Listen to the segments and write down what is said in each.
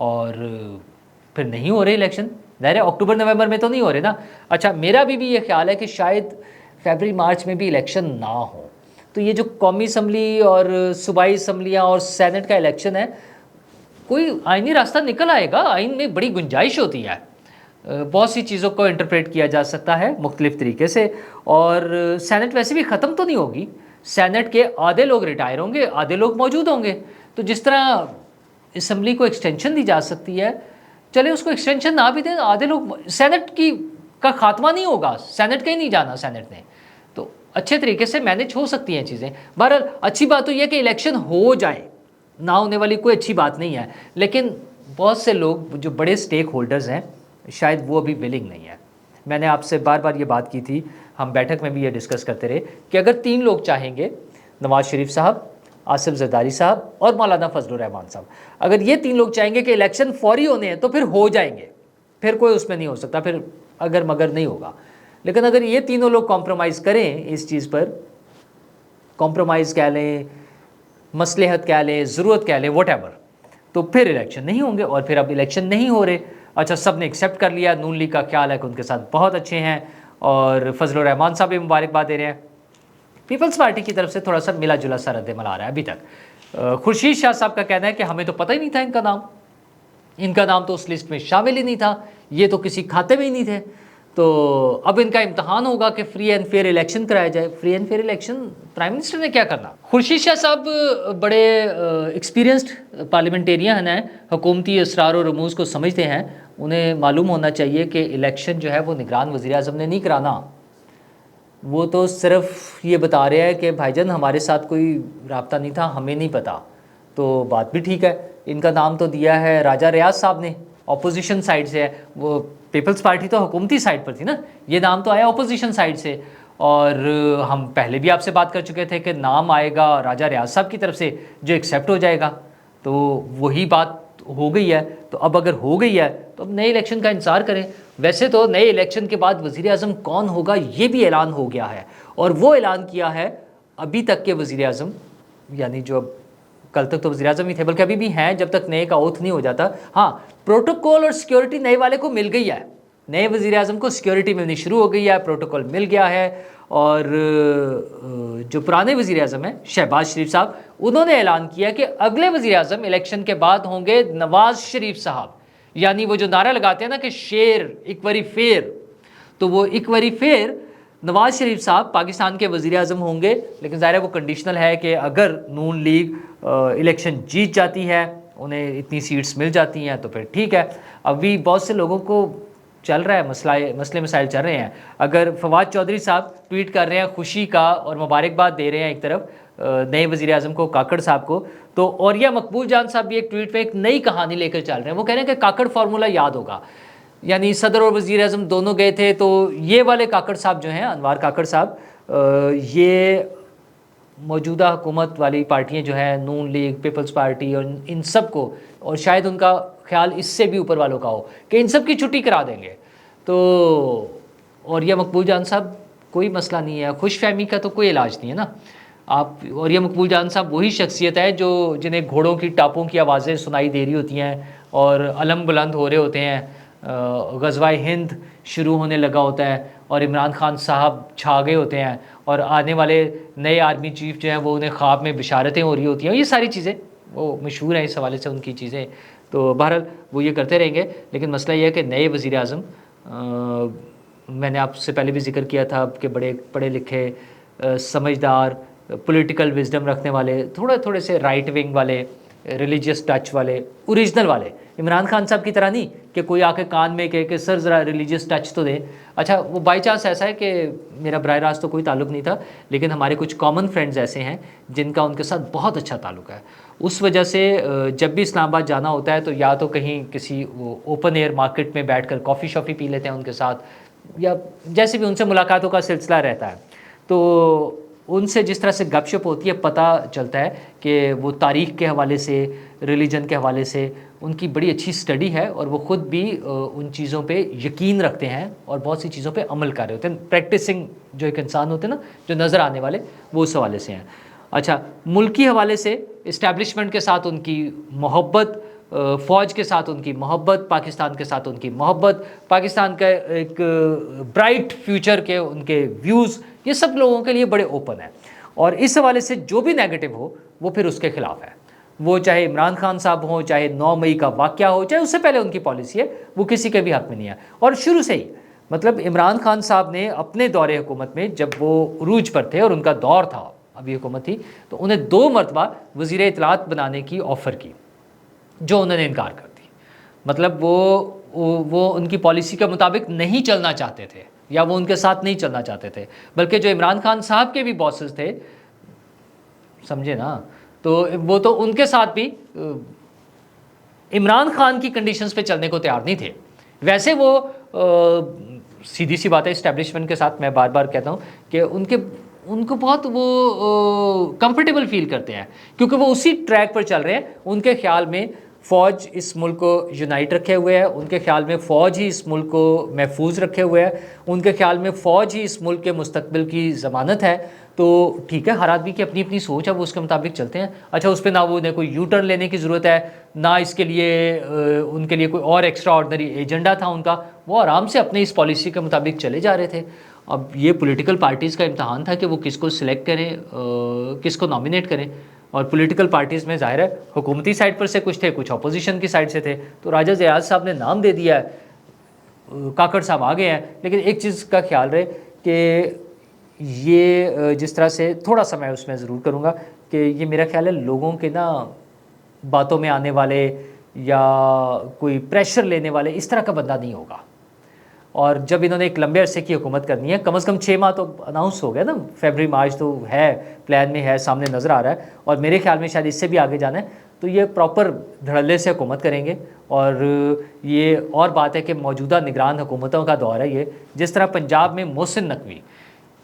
اور پھر نہیں ہو رہے الیکشن. ظاہر ہے اکتوبر نومبر میں تو نہیں ہو رہے نا. اچھا میرا بھی یہ خیال ہے کہ شاید فیبرری مارچ میں بھی الیکشن نہ ہو. تو یہ جو قومی اسمبلی اور صوبائی اسمبلیاں اور سینٹ کا الیکشن ہے, کوئی آئینی راستہ نکل آئے گا. آئین میں بڑی گنجائش ہوتی ہے, بہت سی چیزوں کو انٹرپریٹ کیا جا سکتا ہے مختلف طریقے سے. اور سینٹ ویسے بھی ختم تو نہیں ہوگی. سینٹ کے آدھے لوگ ریٹائر ہوں گے, آدھے لوگ موجود ہوں گے. تو جس طرح اسمبلی کو ایکسٹینشن دی جا سکتی ہے, چلے اس کو ایکسٹینشن نہ بھی دیں, آدھے لوگ سینٹ کا خاتمہ نہیں ہوگا, سینٹ کا ہی نہیں جانا سینٹ نے. تو اچھے طریقے سے مینیج ہو سکتی ہیں چیزیں. بہرحال اچھی بات تو یہ کہ الیکشن ہو جائے, نہ ہونے والی کوئی اچھی بات نہیں ہے. لیکن بہت سے لوگ جو بڑے سٹیک ہولڈرز ہیں شاید وہ ابھی ولنگ نہیں ہے. میں نے آپ سے بار بار یہ بات کی تھی, ہم بیٹھک میں بھی یہ ڈسکس کرتے رہے کہ اگر 3 لوگ چاہیں گے, نواز شریف صاحب, آصف زرداری صاحب اور مولانا فضل الرحمان صاحب, اگر یہ 3 لوگ چاہیں گے کہ الیکشن فوری ہونے ہیں تو پھر ہو جائیں گے, پھر کوئی اس میں نہیں ہو سکتا, پھر اگر مگر نہیں ہوگا. لیکن اگر یہ تینوں لوگ کمپرومائز کریں اس چیز پر, کمپرومائز کہہ لیں, مصلحت کہہ لیں, ضرورت کہہ لیں, واٹ ایور, تو پھر الیکشن نہیں ہوں گے. اور پھر اب الیکشن نہیں ہو رہے. اچھا سب نے ایکسیپٹ کر لیا, نون لیگ کا خیال ہے کہ ان کے ساتھ بہت اچھے ہیں, اور فضل الرحمان صاحب بھی مبارکباد دے رہے ہیں. پیپلز پارٹی کی طرف سے تھوڑا سا ملا جلا سا رد عمل آ رہا ہے ابھی تک. خورشید شاہ صاحب کا کہنا ہے کہ ہمیں تو پتہ ہی نہیں تھا ان کا نام تو اس لسٹ میں شامل ہی نہیں تھا, یہ تو کسی کھاتے میں ہی نہیں تھے. تو اب ان کا امتحان ہوگا کہ فری اینڈ فیئر الیکشن کرایا جائے. Free and fair election prime minister نے کیا کرنا. خورشید شاہ صاحب بڑے ایکسپیرینسڈ پارلیمنٹیرین ہیں, حکومتی اسرار و رموز کو سمجھتے ہیں. انہیں معلوم ہونا چاہیے کہ الیکشن جو ہے وہ نگران وزیر اعظم نے نہیں کرانا. وہ تو صرف یہ بتا رہے ہیں کہ بھائی جان ہمارے ساتھ کوئی رابطہ نہیں تھا, ہمیں نہیں پتہ. تو بات بھی ٹھیک ہے. ان کا نام تو دیا ہے راجہ ریاض صاحب نے, اپوزیشن سائڈ سے ہے. وہ پیپلز پارٹی تو حکومتی سائڈ پر تھی نا, یہ نام تو آیا اپوزیشن سائڈ سے. اور ہم پہلے بھی آپ سے بات کر چکے تھے کہ نام آئے گا راجہ ریاض صاحب کی طرف سے جو ایکسیپٹ ہو جائے گا. تو وہی بات ہو گئی ہے. تو اب اگر ہو گئی ہے تو اب نئے الیکشن کا انتظار کریں. ویسے تو نئے الیکشن کے بعد وزیر اعظم کون ہوگا یہ بھی اعلان ہو گیا ہے, اور وہ اعلان کیا ہے ابھی تک کے وزیر اعظم, یعنی جو کل تک تو وزیر اعظم ہی تھے, بلکہ ابھی بھی ہیں جب تک نئے کا اوتھ نہیں ہو جاتا. ہاں پروٹوکول اور سیکیورٹی نئے والے کو مل گئی ہے, نئے وزیر اعظم کو سیکیورٹی ملنی شروع ہو گئی ہے, پروٹوکول مل گیا ہے. اور جو پرانے وزیر اعظم ہیں شہباز شریف صاحب, انہوں نے اعلان کیا کہ اگلے وزیر اعظم الیکشن کے بعد ہوں گے نواز شریف صاحب. یعنی وہ جو نعرہ لگاتے ہیں نا کہ شیر ایک واری فیر, تو وہ ایک واری فیر نواز شریف صاحب پاکستان کے وزیر اعظم ہوں گے. لیکن ظاہر ہے وہ کنڈیشنل ہے کہ اگر نون لیگ الیکشن جیت جاتی ہے, انہیں اتنی سیٹس مل جاتی ہیں, تو پھر ٹھیک ہے. ابھی بہت سے لوگوں کو چل رہا ہے مسئلے مسائل چل رہے ہیں. اگر فواد چودھری صاحب ٹویٹ کر رہے ہیں خوشی کا اور مبارکباد دے رہے ہیں ایک طرف نئے وزیر اعظم کو, کاکڑ صاحب کو, تو اوریہ مقبول جان صاحب بھی ایک ٹویٹ پہ ایک نئی کہانی لے کر چل رہے ہیں. وہ کہہ رہے ہیں کہ کاکڑ فارمولہ یاد ہوگا, یعنی صدر اور وزیر اعظم دونوں گئے تھے, تو یہ والے کاکڑ صاحب جو ہیں, انوار کاکڑ صاحب, یہ موجودہ حکومت والی پارٹیاں جو ہیں نون لیگ, پیپلز پارٹی, اور ان سب کو, اور شاید ان کا خیال اس سے بھی اوپر والوں کا ہو کہ ان سب کی چھٹی کرا دیں گے. تو اور یہ مقبول جان صاحب کوئی مسئلہ نہیں ہے, خوش فہمی کا تو کوئی علاج نہیں ہے نا. آپ اور یہ مقبول جان صاحب وہی شخصیت ہے جو جنہیں گھوڑوں کی ٹاپوں کی آوازیں سنائی دے رہی ہوتی ہیں اور علم بلند ہو رہے ہوتے ہیں, غزوہ ہند شروع ہونے لگا ہوتا ہے اور عمران خان صاحب چھا گئے ہوتے ہیں, اور آنے والے نئے آرمی چیف جو ہیں وہ انہیں خواب میں بشارتیں ہو رہی ہوتی ہیں. یہ ساری چیزیں وہ مشہور ہیں اس حوالے سے ان کی چیزیں. تو بہرحال وہ یہ کرتے رہیں گے. لیکن مسئلہ یہ ہے کہ نئے وزیر اعظم, میں نے آپ سے پہلے بھی ذکر کیا تھا کہ بڑے پڑھے لکھے, سمجھدار, پولیٹیکل وزڈم رکھنے والے, تھوڑے سے رائٹ ونگ والے, ریلیجیس ٹچ والے, اوریجنل والے. عمران خان صاحب کی طرح نہیں کہ کوئی آ کے کان میں کہے کہ سر ذرا ریلیجیس ٹچ تو دیں. اچھا وہ بائی چانس ایسا ہے کہ میرا براہ راست تو کوئی تعلق نہیں تھا, لیکن ہمارے کچھ کامن فرینڈز ایسے ہیں جن کا ان کے ساتھ بہت اچھا تعلق ہے. اس وجہ سے جب بھی اسلام آباد جانا ہوتا ہے تو یا تو کہیں کسی اوپن ایئر مارکیٹ میں بیٹھ کر کافی شافی پی لیتے ہیں ان کے ساتھ, یا جیسے بھی ان سے ملاقاتوں کا سلسلہ رہتا ہے. تو ان سے جس طرح سے گپ شپ ہوتی ہے پتہ چلتا ہے کہ وہ تاریخ کے حوالے سے, ریلیجن کے حوالے سے ان کی بڑی اچھی سٹڈی ہے, اور وہ خود بھی ان چیزوں پہ یقین رکھتے ہیں اور بہت سی چیزوں پہ عمل کر رہے ہوتے ہیں. پریکٹسنگ جو ایک انسان ہوتے ہیں نا, جو نظر آنے والے, وہ اس حوالے سے ہیں. اچھا ملکی حوالے سے اسٹیبلشمنٹ کے ساتھ ان کی محبت, فوج کے ساتھ ان کی محبت، پاکستان کے ساتھ ان کی محبت، پاکستان کا ایک برائٹ فیوچر کے ان کے ویوز، یہ سب لوگوں کے لیے بڑے اوپن ہیں، اور اس حوالے سے جو بھی نیگیٹو ہو وہ پھر اس کے خلاف ہے، وہ چاہے عمران خان صاحب ہوں، چاہے 9 مئی کا واقعہ ہو، چاہے اس سے پہلے ان کی پالیسی ہے، وہ کسی کے بھی حق میں نہیں ہے۔ اور شروع سے ہی مطلب عمران خان صاحب نے اپنے دور حکومت میں جب وہ عروج پر تھے اور ان کا دور تھا، ابھی حکومت تھی، تو انہیں 2 مرتبہ وزیر اطلاعات بنانے کی آفر کی، جو انہوں نے انکار کر دی۔ مطلب وہ ان کی پالیسی کے مطابق نہیں چلنا چاہتے تھے، یا وہ ان کے ساتھ نہیں چلنا چاہتے تھے، بلکہ جو عمران خان صاحب کے بھی باسز تھے، سمجھے نا، تو وہ تو ان کے ساتھ بھی عمران خان کی کنڈیشنز پہ چلنے کو تیار نہیں تھے۔ ویسے وہ سیدھی سی بات ہے، اسٹیبلشمنٹ کے ساتھ میں بار بار کہتا ہوں کہ ان کو بہت وہ کمفرٹیبل فیل کرتے ہیں، کیونکہ وہ اسی ٹریک پر چل رہے ہیں۔ ان کے خیال میں فوج اس ملک کو یونائٹ رکھے ہوئے ہے، ان کے خیال میں فوج ہی اس ملک کو محفوظ رکھے ہوئے ہے، ان کے خیال میں فوج ہی اس ملک کے مستقبل کی ضمانت ہے۔ تو ٹھیک ہے، ہر آدمی کی اپنی اپنی سوچ ہے، وہ اس کے مطابق چلتے ہیں۔ اچھا، اس پہ نہ وہ کوئی یو ٹرن لینے کی ضرورت ہے، نہ اس کے لیے ان کے لیے کوئی اور ایکسٹرا آرڈنری ایجنڈا تھا ان کا، وہ آرام سے اپنے اس پالیسی کے مطابق چلے جا رہے تھے۔ اب یہ پولیٹیکل پارٹیز کا امتحان تھا کہ وہ کس کو سلیکٹ کریں، کس کو نامینیٹ کریں، اور پولیٹیکل پارٹیز میں ظاہر ہے حکومتی سائڈ پر سے کچھ تھے، کچھ اپوزیشن کی سائڈ سے تھے۔ تو راجہ زیاد صاحب نے نام دے دیا ہے، کاکڑ صاحب آگے ہیں، لیکن ایک چیز کا خیال رہے کہ یہ جس طرح سے تھوڑا سا میں اس میں ضرور کروں گا کہ یہ میرا خیال ہے لوگوں کے نا باتوں میں آنے والے یا کوئی پریشر لینے والے اس طرح کا بندہ نہیں ہوگا۔ اور جب انہوں نے ایک لمبے عرصے کی حکومت کرنی ہے، کم از کم 6 ماہ تو اناؤنس ہو گیا نا، فیبرری مارچ تو ہے، پلان میں ہے، سامنے نظر آ رہا ہے، اور میرے خیال میں شاید اس سے بھی آگے جانا ہے۔ تو یہ پراپر دھڑلے سے حکومت کریں گے، اور یہ اور بات ہے کہ موجودہ نگران حکومتوں کا دور ہے یہ، جس طرح پنجاب میں محسن نقوی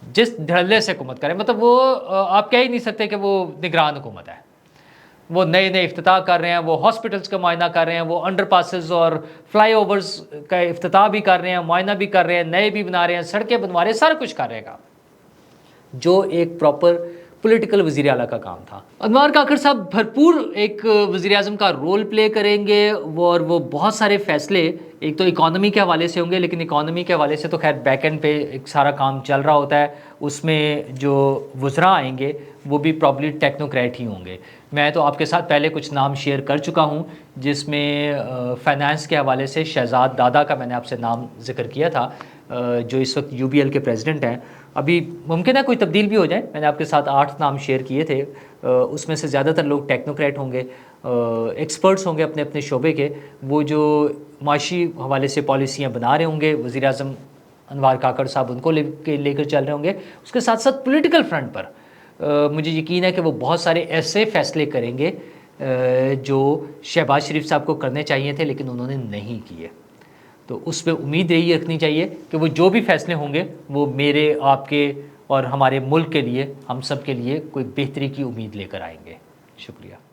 جس دھڑلے سے حکومت کریں، مطلب وہ آپ کہہ ہی نہیں سکتے کہ وہ نگران حکومت ہے۔ وہ نئے نئے افتتاح کر رہے ہیں، وہ ہاسپٹلس کا معائنہ کر رہے ہیں، وہ انڈر پاسز اور فلائی اوورز کا افتتاح بھی کر رہے ہیں، معائنہ بھی کر رہے ہیں، نئے بھی بنا رہے ہیں، سڑکیں بنوا رہے ہیں، سارا کچھ کر رہے گا، جو ایک پراپر پولیٹیکل وزیر اعلیٰ کا کام تھا۔ انوار کاکڑ صاحب بھرپور ایک وزیر اعظم کا رول پلے کریں گے، اور وہ بہت سارے فیصلے ایک تو اکانومی کے حوالے سے ہوں گے، لیکن اکانومی کے حوالے سے تو خیر بیک اینڈ پہ ایک سارا کام چل رہا ہوتا ہے، اس میں جو وزراء آئیں گے وہ بھی پرابلی ٹیکنوکریٹ ہی ہوں گے۔ میں تو آپ کے ساتھ پہلے کچھ نام شیئر کر چکا ہوں، جس میں فائنانس کے حوالے سے شہزاد دادا کا میں نے آپ سے نام ذکر کیا تھا، جو اس وقت UBL کے پریزیڈنٹ ہیں۔ ابھی ممکن ہے کوئی تبدیل بھی ہو جائے، میں نے آپ کے ساتھ 8 نام شیئر کیے تھے، اس میں سے زیادہ تر لوگ ٹیکنوکریٹ ہوں گے، ایکسپرٹس ہوں گے اپنے اپنے شعبے کے، وہ جو معاشی حوالے سے پالیسیاں بنا رہے ہوں گے، وزیر اعظم انوار کاکڑ صاحب ان کو لے کر چل رہے ہوں گے۔ اس کے ساتھ ساتھ پولیٹیکل فرنٹ پر مجھے یقین ہے کہ وہ بہت سارے ایسے فیصلے کریں گے جو شہباز شریف صاحب کو کرنے چاہیے تھے لیکن انہوں نے نہیں کیے۔ تو اس پہ امید یہی رکھنی چاہیے کہ وہ جو بھی فیصلے ہوں گے وہ میرے، آپ کے اور ہمارے ملک کے لیے، ہم سب کے لیے کوئی بہتری کی امید لے کر آئیں گے۔ شکریہ۔